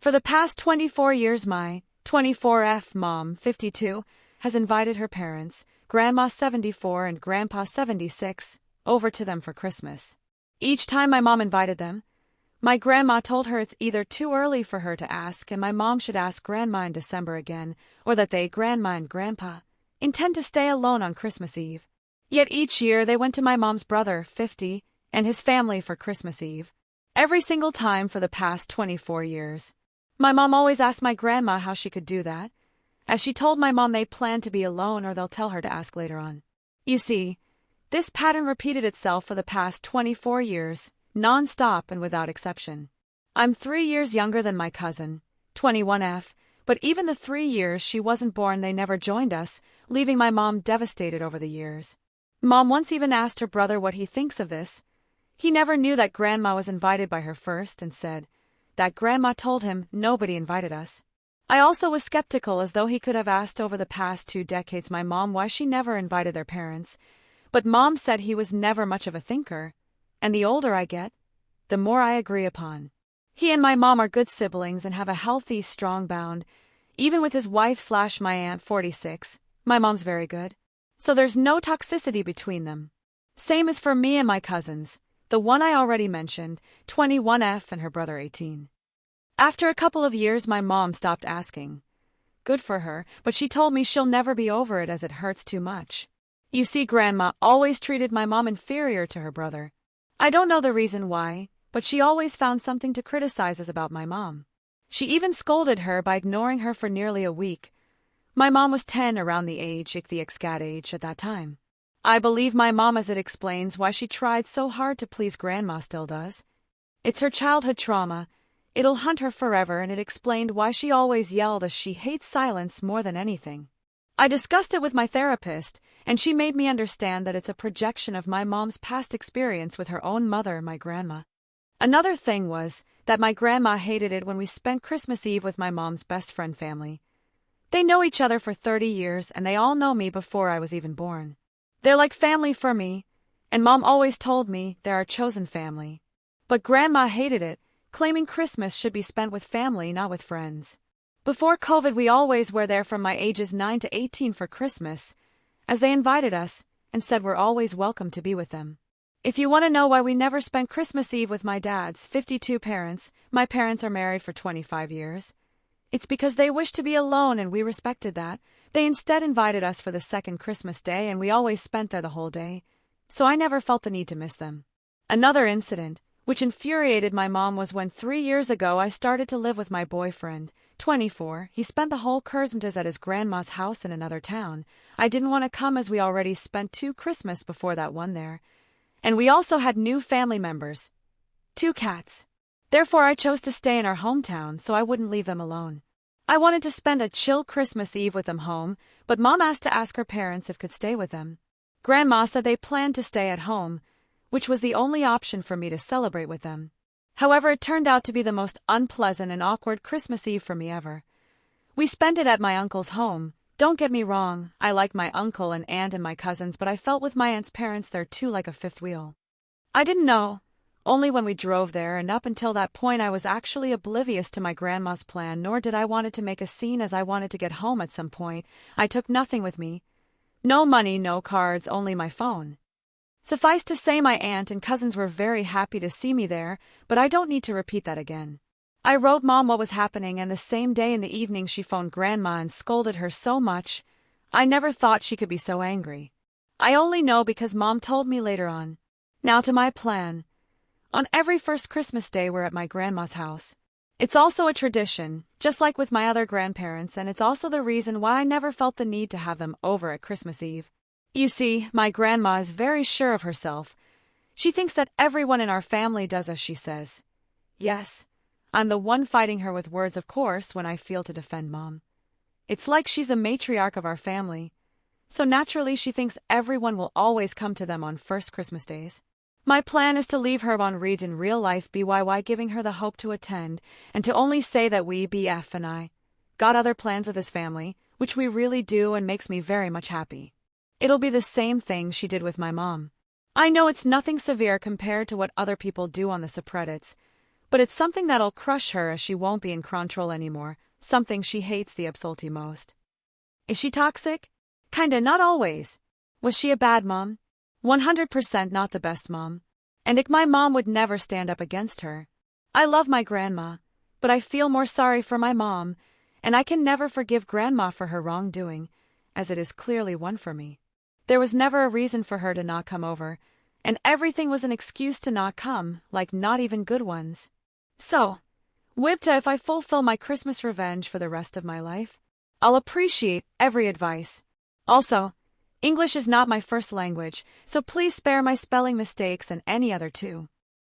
For the past 24 years my 24F mom, 52, has invited her parents, Grandma 74 and Grandpa 76, over to them for Christmas. Each time my mom invited them, my grandma told her it's either too early for her to ask and my mom should ask Grandma in December again, or that they, Grandma and Grandpa, intend to stay alone on Christmas Eve. Yet each year they went to my mom's brother, 50, and his family for Christmas Eve. Every single time for the past 24 years. My mom always asked my grandma how she could do that, as she told my mom they plan to be alone or they'll tell her to ask later on. You see, this pattern repeated itself for the past 24 years, non-stop and without exception. I'm 3 years younger than my cousin, 21F, but even the 3 years she wasn't born they never joined us, leaving my mom devastated over the years. Mom once even asked her brother what he thinks of this. He never knew that Grandma was invited by her first and said that Grandma told him nobody invited us. I also was skeptical, as though he could have asked over the past 2 decades my mom why she never invited their parents, but Mom said he was never much of a thinker, and the older I get, the more I agree upon. He and my mom are good siblings and have a healthy, strong bond, even with his wife/my aunt 46, my mom's very good. So there's no toxicity between them. Same as for me and my cousins, the one I already mentioned, 21F and her brother 18. After a couple of years my mom stopped asking. Good for her, but she told me she'll never be over it as it hurts too much. You see, Grandma always treated my mom inferior to her brother. I don't know the reason why, but she always found something to criticize us about my mom. She even scolded her by ignoring her for nearly a week. My mom was 10, around the excat age at that time. I believe my mom, as it explains why she tried so hard to please Grandma, still does. It's her childhood trauma. It'll haunt her forever, and it explained why she always yelled, as she hates silence more than anything. I discussed it with my therapist, and she made me understand that it's a projection of my mom's past experience with her own mother, my grandma. Another thing was that my grandma hated it when we spent Christmas Eve with my mom's best friend family. They know each other for 30 years, and they all know me before I was even born. They're like family for me, and Mom always told me they're our chosen family. But Grandma hated it, claiming Christmas should be spent with family, not with friends. Before COVID, we always were there from my ages 9 to 18 for Christmas, as they invited us and said we're always welcome to be with them. If you want to know why we never spent Christmas Eve with my dad's 52 parents, my parents are married for 25 years. It's because they wished to be alone and we respected that. They instead invited us for the second Christmas day and we always spent there the whole day, so I never felt the need to miss them. Another incident, which infuriated my mom, was when 3 years ago I started to live with my boyfriend, 24. He spent the whole Christmas at his grandma's house in another town. I didn't want to come as we already spent 2 Christmas before that one there. And we also had new family members, 2 cats. Therefore I chose to stay in our hometown so I wouldn't leave them alone. I wanted to spend a chill Christmas Eve with them home, but Mom asked to ask her parents if could stay with them. Grandma said they planned to stay at home, which was the only option for me to celebrate with them. However, it turned out to be the most unpleasant and awkward Christmas Eve for me ever. We spent it at my uncle's home. Don't get me wrong, I like my uncle and aunt and my cousins, but I felt with my aunt's parents they're too like a fifth wheel. I didn't know, only when we drove there, and up until that point I was actually oblivious to my grandma's plan, nor did I want to make a scene, as I wanted to get home at some point. I took nothing with me. No money, no cards, only my phone. Suffice to say, my aunt and cousins were very happy to see me there, but I don't need to repeat that again. I wrote Mom what was happening, and the same day in the evening she phoned Grandma and scolded her so much. I never thought she could be so angry. I only know because Mom told me later on. Now to my plan. On every first Christmas day we're at my grandma's house. It's also a tradition, just like with my other grandparents, and it's also the reason why I never felt the need to have them over at Christmas Eve. You see, my grandma is very sure of herself. She thinks that everyone in our family does as she says. Yes, I'm the one fighting her with words, of course, when I feel to defend Mom. It's like she's the matriarch of our family. So naturally she thinks everyone will always come to them on first Christmas days. My plan is to leave her on read in real life BYY, giving her the hope to attend, and to only say that we, BF and I, got other plans with his family, which we really do, and makes me very much happy. It'll be the same thing she did with my mom. I know it's nothing severe compared to what other people do on the subreddits, But it's something that'll crush her as she won't be in control anymore, something she hates the absolutely most. Is she toxic? Kinda, not always. Was she a bad mom? 100% not the best mom. And my mom would never stand up against her. I love my grandma, but I feel more sorry for my mom, and I can never forgive grandma for her wrongdoing, as it is clearly one for me. There was never a reason for her to not come over, and everything was an excuse to not come, like not even good ones. So, Wibta, if I fulfill my Christmas revenge for the rest of my life, I'll appreciate every advice. Also, English is not my first language, so please spare my spelling mistakes and any other too.